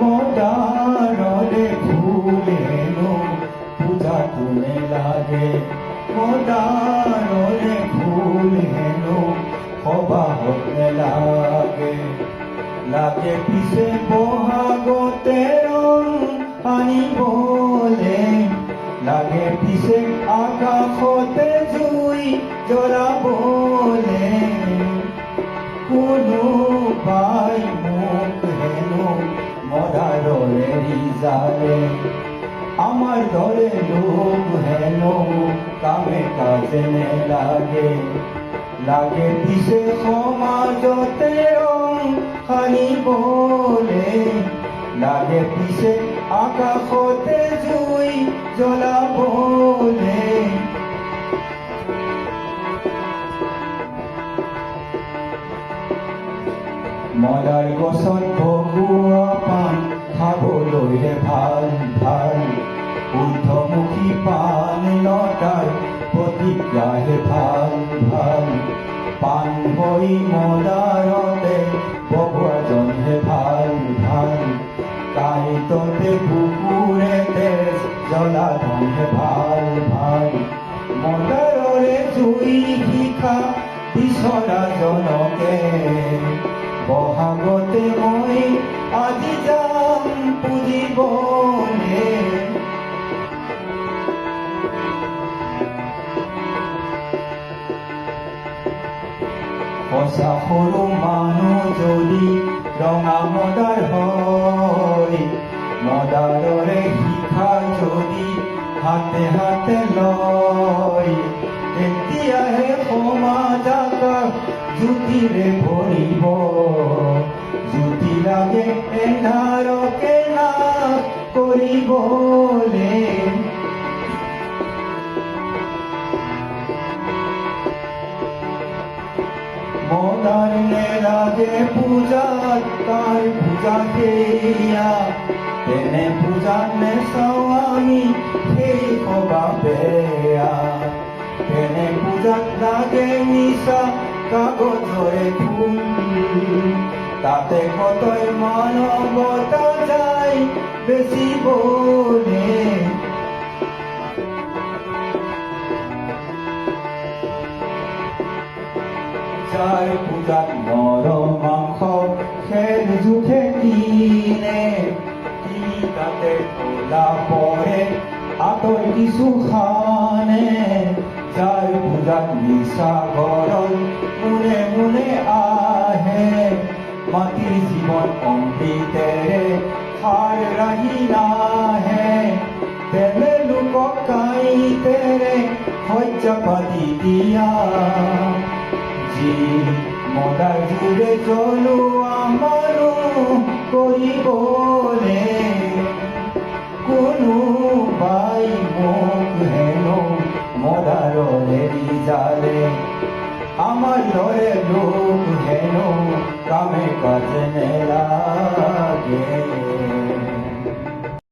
মোদাৰলে ফুলেনো পূজা তুলে লাগে মোদাৰলে ফুলেনো সভা হতে লাগে লাগে পিছে বহাগতে ৰং আনিবলে লাগে পিছে আকাশতে জুই জ্বলাবলে কোনোবাই মোক হেনো মদাৰলে ৰিজালে আমাৰ দৰে লোক হেনো কামে কাজে নেলাগে লাগে পিছে সমাজতে ৰং সানিবলে লাগে পিছে আকাশতে জুই জ্বলাবলে মদাৰ গছত বগোৱা পাণ খাবলৈহে ভাল ভাল ঊৰ্ধ্বমুখী পাণ লতাৰ প্ৰতিজ্ঞাহে ভাল ভাল পাণ হৈ মদাৰতে বগোৱাজনহে ভাল ভাল কাঁইটতে বুকুৰে তেজ জ্বলাজনহে ভাল ভাল মদাৰৰে জুই শিখা বিচৰাজনকে বহাগতে মই আজি যাম পুজিবলে সঁচা সৰু মানুহ যদি ৰঙা মদাৰ হয় মদাৰৰে শিখা যদি হাতে হাতে লয় তেতিয়াহে সমাজ আকাশ জ্যোতিৰে ভৰিব জ্যোতি লাগে এন্ধাৰকে নাশ কৰিবলে মদাৰ নেলাগে পূজাত তাৰ পূজা সেয়া তেনে পূজাত নেচাওঁ আমি সেই সভা বেয়া তেনে পূজাত লাগে নিচা কাগজৰে ফুল তাতে কতই মানৱতা যায় বেচিবলে যাৰ পূজাত মৰম মাংস খেল জোখে কিনে কিনি তাতে ক'লা পৰে আঁতৰ কিছু খানে যাৰ পূজাত নিচা গৰল মোনে মোনে আহে মাটিৰ জীৱন অমৃতেৰে সাৰ ৰাহি নাহে তেনে লোকক কাঁইটেৰে শয্যা পাতি দিয়া যি মদাৰ জুৰে জ্বলোৱা মানুহ কৰিবলে কোনোবাই মোক হেনো মদাৰলে ৰিজালে আমাৰ দৰে লোক হেনো কামে কাজে নেলাগে